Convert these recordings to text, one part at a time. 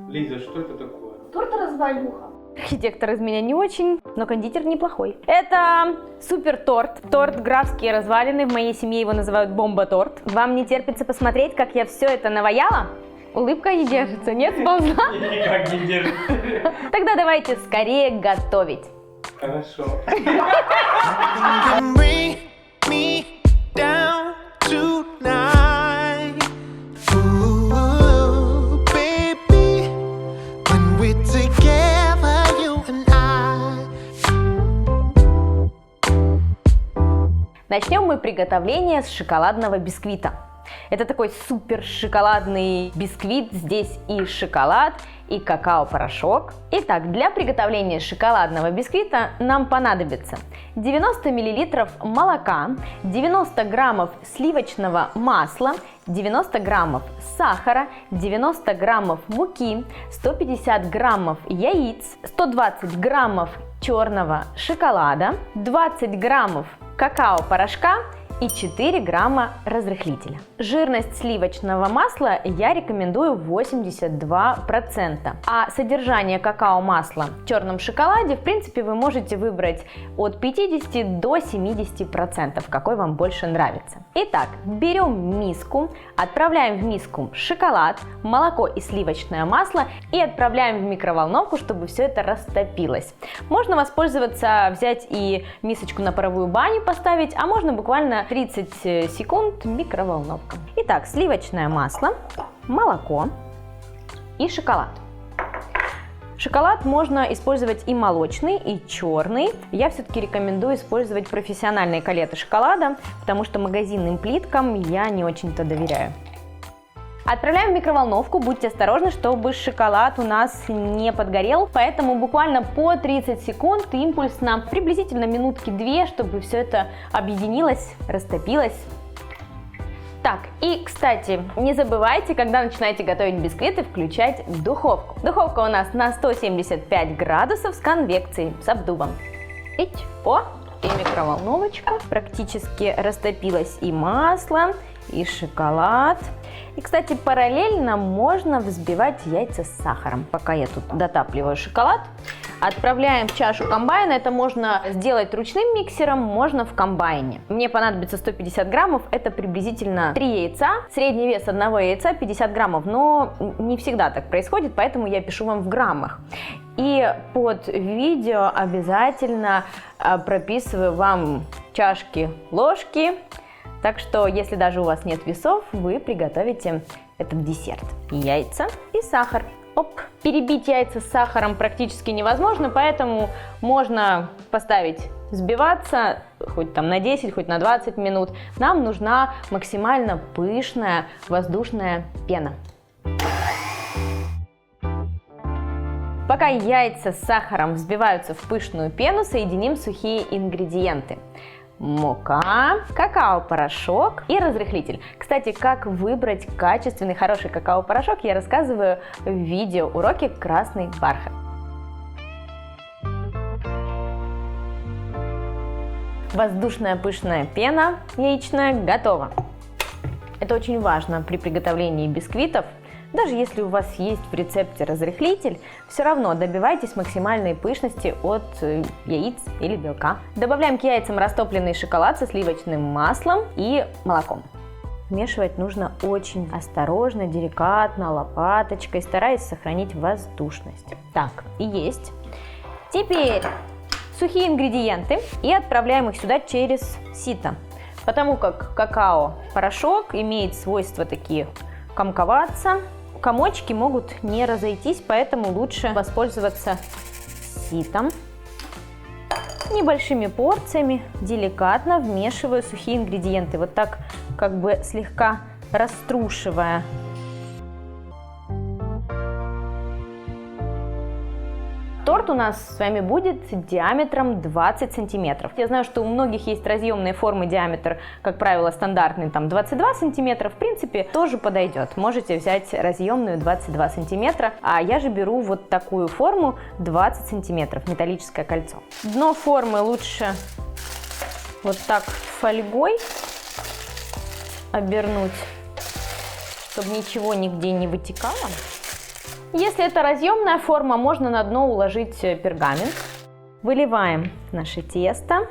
Лиза, что это такое? Торт-развалюха. Архитектор из меня не очень, но кондитер неплохой. Это супер торт. Торт «Графские развалины». В моей семье его называют бомба-торт. Вам не терпится посмотреть, как я все это наваяла? Улыбка не держится, нет, сползла? Никак не держится. Тогда давайте скорее готовить. Хорошо. Начнем мы приготовление с шоколадного бисквита. Это такой супер шоколадный бисквит. Здесь и шоколад, и какао-порошок. Итак, для приготовления шоколадного бисквита нам понадобится 90 мл молока, 90 граммов сливочного масла, 90 граммов сахара, 90 граммов муки, 150 граммов яиц, 120 граммов черного шоколада, 20 граммов какао-порошка и 4 грамма разрыхлителя. Жирность сливочного масла я рекомендую 82%. А содержание какао-масла в черном шоколаде, в принципе, вы можете выбрать от 50 до 70%, какой вам больше нравится. Итак, берем миску, отправляем в миску шоколад, молоко и сливочное масло и отправляем в микроволновку, чтобы все это растопилось. Можно воспользоваться, взять и мисочку на паровую баню поставить, а можно буквально 30 секунд микроволновка. Итак, сливочное масло, молоко и шоколад. Шоколад можно использовать и молочный, и черный. Я все-таки рекомендую использовать профессиональные калеты шоколада, потому что магазинным плиткам я не очень-то доверяю. Отправляем в микроволновку, будьте осторожны, чтобы шоколад у нас не подгорел, поэтому буквально по 30 секунд импульсно, приблизительно минутки 2, чтобы все это объединилось, растопилось. Так, и, кстати, не забывайте, когда начинаете готовить бисквиты, включать духовку. Духовка у нас на 175 градусов с конвекцией, с обдувом. И микроволновочка. Практически растопилось и масло, и шоколад. И, кстати, параллельно можно взбивать яйца с сахаром. Пока я тут дотапливаю шоколад, отправляем в чашу комбайна. Это можно сделать ручным миксером, можно в комбайне. Мне понадобится 150 граммов, это приблизительно 3 яйца. Средний вес одного яйца 50 граммов, но не всегда так происходит, поэтому я пишу вам в граммах. И под видео обязательно прописываю вам чашки, ложки. Так что, если даже у вас нет весов, вы приготовите этот десерт. Яйца и сахар. Оп. Перебить яйца с сахаром практически невозможно, поэтому можно поставить взбиваться хоть там на 10, хоть на 20 минут. Нам нужна максимально пышная воздушная пена. Пока яйца с сахаром взбиваются в пышную пену, соединим сухие ингредиенты. Мука, какао-порошок и разрыхлитель. Кстати, как выбрать качественный, хороший какао-порошок, я рассказываю в видео-уроке «Красный бархат». Воздушная пышная пена яичная готова. Это очень важно при приготовлении бисквитов. Даже если у вас есть в рецепте разрыхлитель, все равно добивайтесь максимальной пышности от яиц или белка. Добавляем к яйцам растопленный шоколад со сливочным маслом и молоком. Вмешивать нужно очень осторожно, деликатно, лопаточкой, стараясь сохранить воздушность. Так, и есть. Теперь сухие ингредиенты и отправляем их сюда через сито. Потому как какао-порошок имеет свойства такие комковаться, комочки могут не разойтись, поэтому лучше воспользоваться ситом. Небольшими порциями деликатно вмешиваю сухие ингредиенты, вот так как бы слегка раструшивая. Торт у нас с вами будет диаметром 20 сантиметров. Я знаю, что у многих есть разъемные формы, диаметр, как правило, стандартный, там 22 сантиметра. В принципе, тоже подойдет. Можете взять разъемную 22 сантиметра, а я же беру вот такую форму 20 сантиметров, металлическое кольцо. Дно формы лучше вот так фольгой обернуть, чтобы ничего нигде не вытекало. Если это разъемная форма, можно на дно уложить пергамент. Выливаем наше тесто.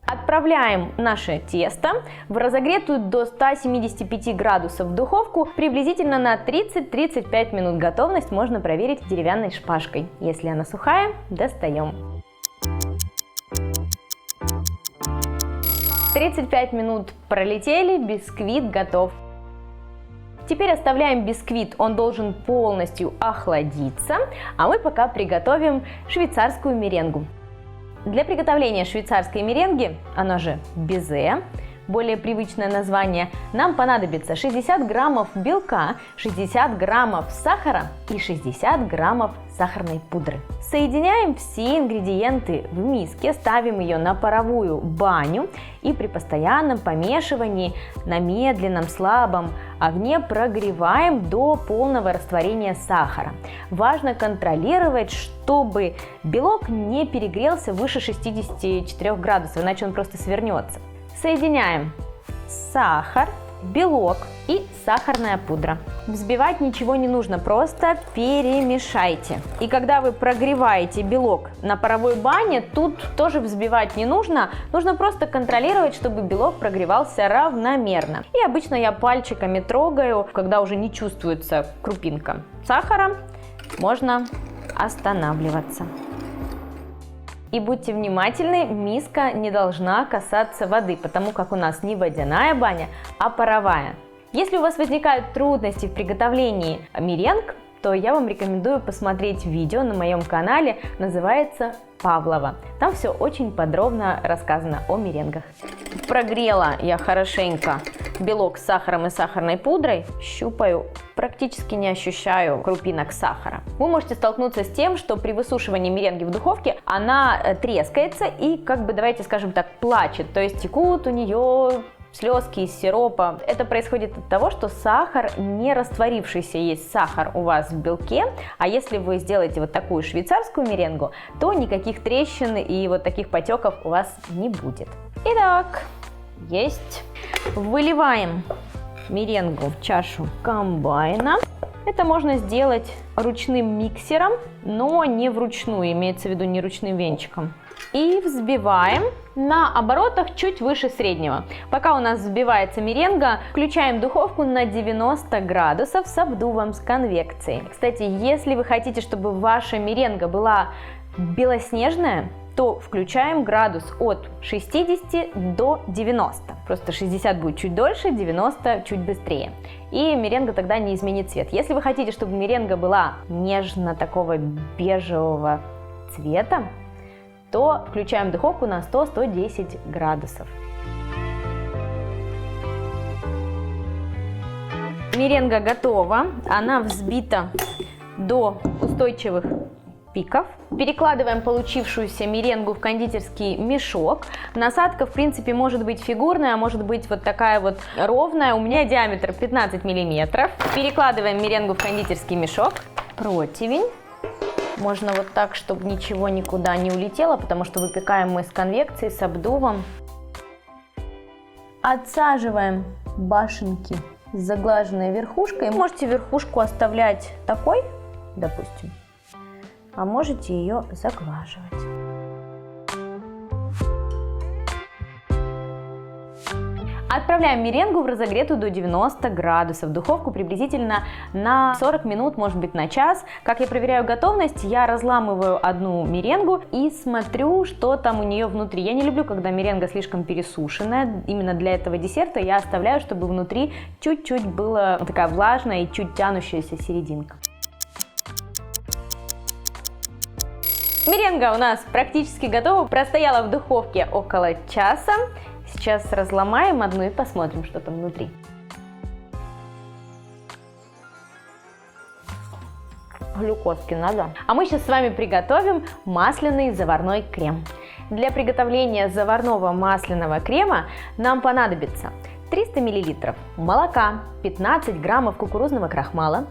Отправляем наше тесто в разогретую до 175 градусов духовку приблизительно на 30-35 минут. Готовность можно проверить деревянной шпажкой. Если она сухая, достаем. 35 минут пролетели, бисквит готов. Теперь оставляем бисквит, он должен полностью охладиться, а мы пока приготовим швейцарскую меренгу. Для приготовления швейцарской меренги, она же безе, более привычное название, нам понадобится 60 граммов белка, 60 граммов сахара и 60 граммов сахарной пудры. Соединяем все ингредиенты в миске, ставим ее на паровую баню и при постоянном помешивании на медленном слабом огне прогреваем до полного растворения сахара. Важно контролировать, чтобы белок не перегрелся выше 64 градусов, иначе он просто свернется. Соединяем сахар, белок и сахарная пудра. Взбивать ничего не нужно, просто перемешайте. И когда вы прогреваете белок на паровой бане, тут тоже взбивать не нужно. Нужно просто контролировать, чтобы белок прогревался равномерно. И обычно я пальчиками трогаю, когда уже не чувствуется крупинка сахара, можно останавливаться. И будьте внимательны, миска не должна касаться воды, потому как у нас не водяная баня, а паровая. Если у вас возникают трудности в приготовлении меренг, то я вам рекомендую посмотреть видео на моем канале, называется Павлова. Там все очень подробно рассказано о меренгах. Прогрела я хорошенько белок с сахаром и сахарной пудрой, щупаю, практически не ощущаю крупинок сахара. Вы можете столкнуться с тем, что при высушивании меренги в духовке она трескается и, давайте скажем так, плачет, то есть текут у нее слезки из сиропа. Это происходит от того, что сахар, не растворившийся есть сахар у вас в белке, а если вы сделаете вот такую швейцарскую меренгу, то никаких трещин и вот таких потеков у вас не будет. Итак, есть. Выливаем меренгу в чашу комбайна. Это можно сделать ручным миксером, но не вручную, имеется в виду не ручным венчиком. И взбиваем на оборотах чуть выше среднего. Пока у нас взбивается меренга, включаем духовку на 90 градусов с обдувом, с конвекцией. Кстати, если вы хотите, чтобы ваша меренга была белоснежная, то включаем градус от 60 до 90. Просто 60 будет чуть дольше, 90 чуть быстрее. И меренга тогда не изменит цвет. Если вы хотите, чтобы меренга была нежно такого бежевого цвета, то включаем духовку на 100-110 градусов. Меренга готова, она взбита до устойчивых пиков. Перекладываем получившуюся меренгу в кондитерский мешок. Насадка, в принципе, может быть фигурная, а может быть вот такая вот ровная. У меня диаметр 15 мм. Перекладываем меренгу в кондитерский мешок. Противень. Можно вот так, чтобы ничего никуда не улетело, потому что выпекаем мы с конвекцией, с обдувом. Отсаживаем башенки с заглаженной верхушкой. Можете верхушку оставлять такой, допустим, а можете ее заглаживать. Отправляем меренгу в разогретую до 90 градусов духовку приблизительно на 40 минут, может быть на час. Как я проверяю готовность, я разламываю одну меренгу и смотрю, что там у нее внутри. Я не люблю, когда меренга слишком пересушенная. Именно для этого десерта я оставляю, чтобы внутри чуть-чуть была такая влажная и чуть тянущаяся серединка. Меренга у нас практически готова, простояла в духовке около часа. Сейчас разломаем одну и посмотрим, что там внутри. Глюкозки надо. А мы сейчас с вами приготовим масляный заварной крем. Для приготовления заварного масляного крема нам понадобится 300 мл молока, 15 граммов кукурузного крахмала,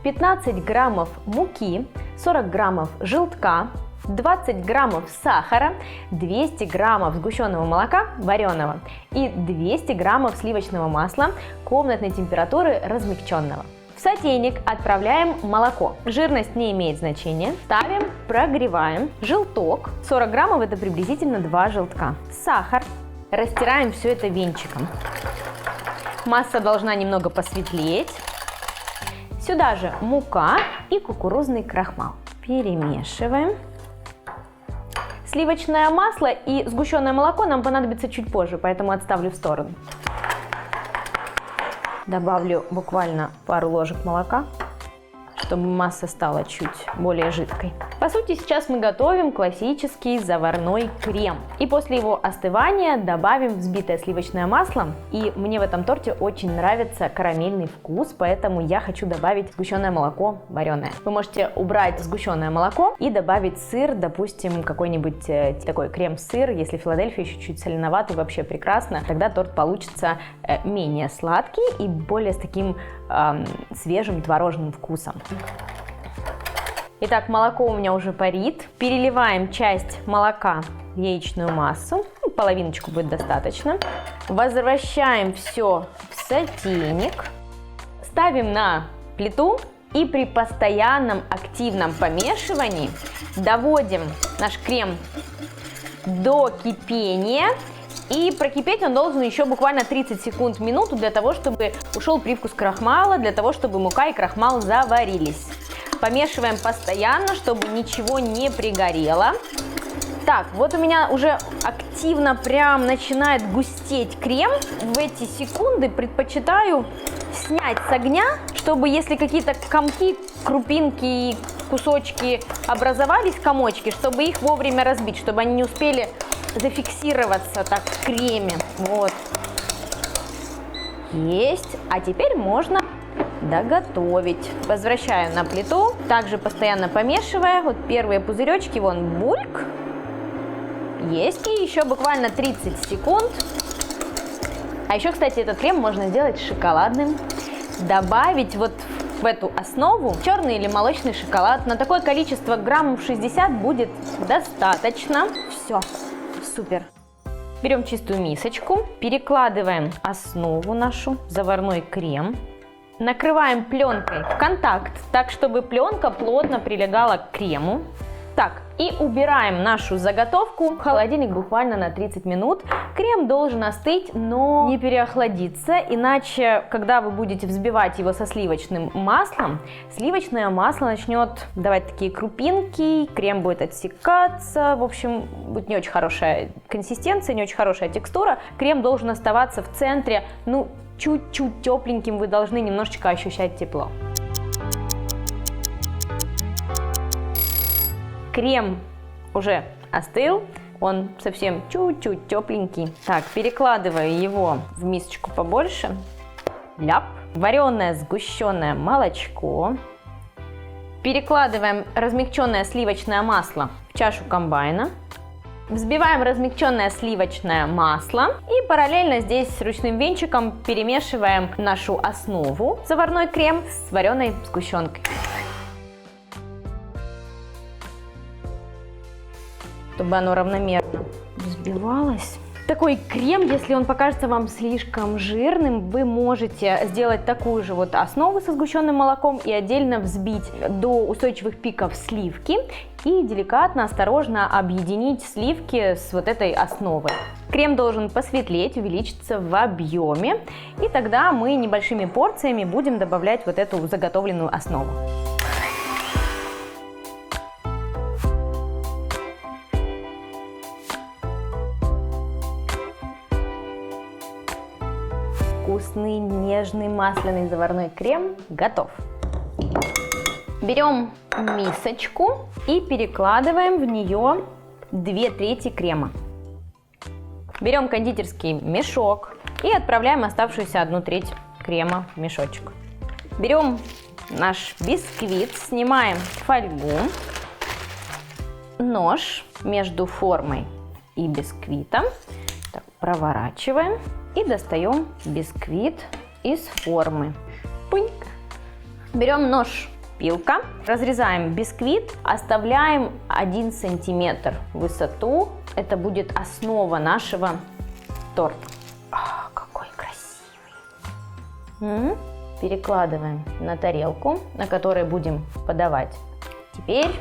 15 граммов муки, 40 граммов желтка, 20 граммов сахара, 200 граммов сгущенного молока вареного и 200 граммов сливочного масла комнатной температуры размягченного. В сотейник отправляем молоко. Жирность не имеет значения. Ставим, прогреваем. Желток. 40 граммов это приблизительно 2 желтка. Сахар. Растираем все это венчиком. Масса должна немного посветлеть. Сюда же мука и кукурузный крахмал. Перемешиваем. Сливочное масло и сгущенное молоко нам понадобится чуть позже, поэтому отставлю в сторону. Добавлю буквально пару ложек молока, чтобы масса стала чуть более жидкой. По сути, сейчас мы готовим классический заварной крем. И после его остывания добавим взбитое сливочное масло. И мне в этом торте очень нравится карамельный вкус, поэтому я хочу добавить сгущенное молоко вареное. Вы можете убрать сгущенное молоко и добавить сыр, допустим, какой-нибудь такой крем-сыр. Если Филадельфия еще чуть соленоватый, вообще прекрасно. Тогда торт получится менее сладкий и более с таким свежим творожным вкусом. Итак, молоко у меня уже парит. Переливаем часть молока в яичную массу. Половиночку будет достаточно. Возвращаем все в сотейник. Ставим на плиту. И при постоянном активном помешивании доводим наш крем до кипения. И прокипеть он должен еще буквально 30 секунд, минуту, для того, чтобы ушел привкус крахмала, для того, чтобы мука и крахмал заварились. Помешиваем постоянно, чтобы ничего не пригорело. Так, вот у меня уже активно прям начинает густеть крем. В эти секунды предпочитаю снять с огня, чтобы если какие-то комки, крупинки и кусочки образовались, комочки, чтобы их вовремя разбить, чтобы они не успели зафиксироваться так в креме. Вот. Есть. А теперь можно доготовить. Возвращаю на плиту, также постоянно помешивая. Вот первые пузыречки, вон бульк. Есть. И еще буквально 30 секунд. А еще, кстати, этот крем можно сделать шоколадным. Добавить вот в эту основу черный или молочный шоколад. На такое количество граммов 60 будет достаточно. Все. Супер. Берем чистую мисочку, перекладываем основу нашу, заварной крем. Накрываем пленкой в контакт, так чтобы пленка плотно прилегала к крему. Так, и убираем нашу заготовку в холодильник буквально на 30 минут. Крем должен остыть, но не переохладиться, иначе, когда вы будете взбивать его со сливочным маслом, сливочное масло начнет давать такие крупинки, крем будет отсекаться, в общем, будет не очень хорошая консистенция, не очень хорошая текстура. Крем должен оставаться в центре, ну, чуть-чуть тепленьким, вы должны немножечко ощущать тепло. Крем уже остыл, он совсем чуть-чуть тепленький. Так, перекладываю его в мисочку побольше. Ляп. Вареное сгущенное молочко. Перекладываем размягченное сливочное масло в чашу комбайна. Взбиваем размягченное сливочное масло и параллельно здесь ручным венчиком перемешиваем нашу основу, заварной крем с вареной сгущенкой. Чтобы оно равномерно взбивалось. Такой крем, если он покажется вам слишком жирным, вы можете сделать такую же вот основу со сгущенным молоком и отдельно взбить до устойчивых пиков сливки и деликатно, осторожно объединить сливки с вот этой основой. Крем должен посветлеть, увеличиться в объеме, и тогда мы небольшими порциями будем добавлять вот эту заготовленную основу. Вкусный, нежный масляный заварной крем готов. Берем мисочку и перекладываем в нее 2/3 крема. Берем кондитерский мешок и отправляем оставшуюся 1/3 крема в мешочек. Берем наш бисквит, снимаем фольгу, нож между формой и бисквитом, так, проворачиваем. И достаем бисквит из формы. Пуньк. Берем нож-пилка, разрезаем бисквит, оставляем 1 сантиметр в высоту. Это будет основа нашего торта. Какой красивый! перекладываем на тарелку, на которой будем подавать. Теперь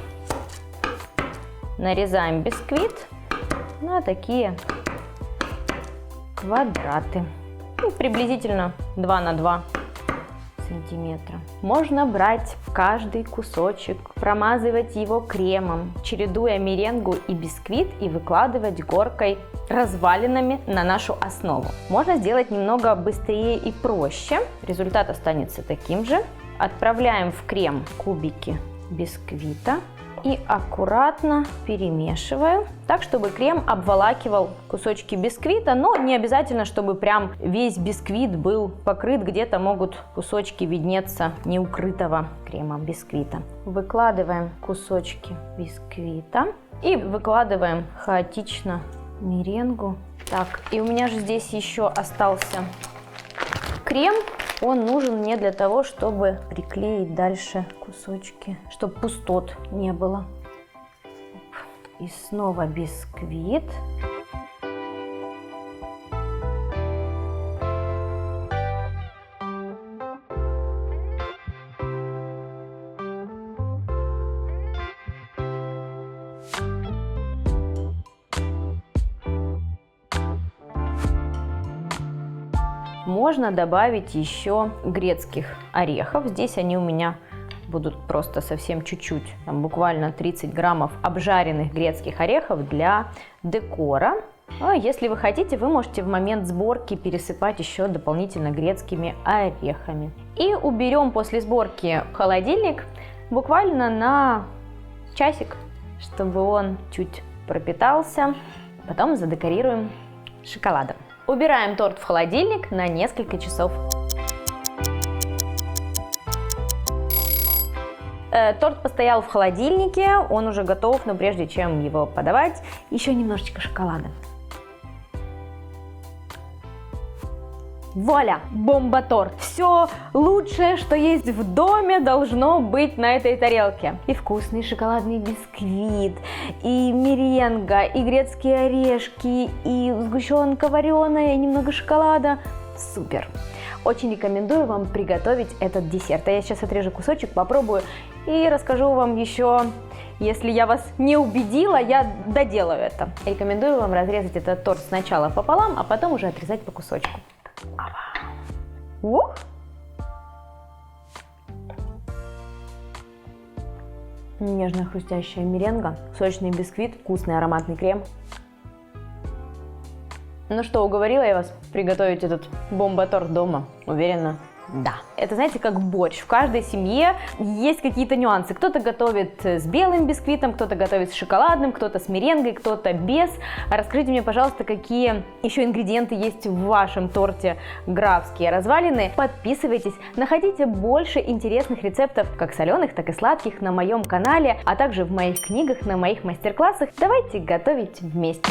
нарезаем бисквит на такие квадраты. Ну, приблизительно 2 на 2 сантиметра. Можно брать каждый кусочек, промазывать его кремом, чередуя меренгу и бисквит, и выкладывать горкой развалинами на нашу основу. Можно сделать немного быстрее и проще. Результат останется таким же. Отправляем в крем кубики бисквита и аккуратно перемешиваю, так, чтобы крем обволакивал кусочки бисквита, но не обязательно, чтобы прям весь бисквит был покрыт, где-то могут кусочки виднеться неукрытого кремом бисквита. Выкладываем кусочки бисквита и выкладываем хаотично меренгу. Так, и у меня же здесь еще остался крем. Он нужен мне для того, чтобы приклеить дальше кусочки, чтобы пустот не было. И снова бисквит. Можно добавить еще грецких орехов. Здесь они у меня будут просто совсем чуть-чуть, там буквально 30 граммов обжаренных грецких орехов для декора. А если вы хотите, вы можете в момент сборки пересыпать еще дополнительно грецкими орехами. И уберем после сборки в холодильник буквально на часик, чтобы он чуть пропитался. Потом задекорируем шоколадом. Убираем торт в холодильник на несколько часов. Торт постоял в холодильнике, он уже готов, но прежде чем его подавать, еще немножечко шоколада. Вуаля! Бомба-торт! Все лучшее, что есть в доме, должно быть на этой тарелке. И вкусный шоколадный бисквит, и меренга, и грецкие орешки, и сгущенка вареная, и немного шоколада. Супер! Очень рекомендую вам приготовить этот десерт. А я сейчас отрежу кусочек, попробую и расскажу вам еще. Если я вас не убедила, я доделаю это. Рекомендую вам разрезать этот торт сначала пополам, а потом уже отрезать по кусочку. Ух! Нежная хрустящая меренга, сочный бисквит, вкусный ароматный крем. Ну что, уговорила я вас приготовить этот бомба-торт дома? Уверена? Да. Это, знаете, как борщ. В каждой семье есть какие-то нюансы. Кто-то готовит с белым бисквитом, кто-то готовит с шоколадным, кто-то с меренгой, кто-то без. Расскажите мне, пожалуйста, какие еще ингредиенты есть в вашем торте графские развалины. Подписывайтесь, находите больше интересных рецептов, как соленых, так и сладких, на моем канале, а также в моих книгах, на моих мастер-классах. Давайте готовить вместе.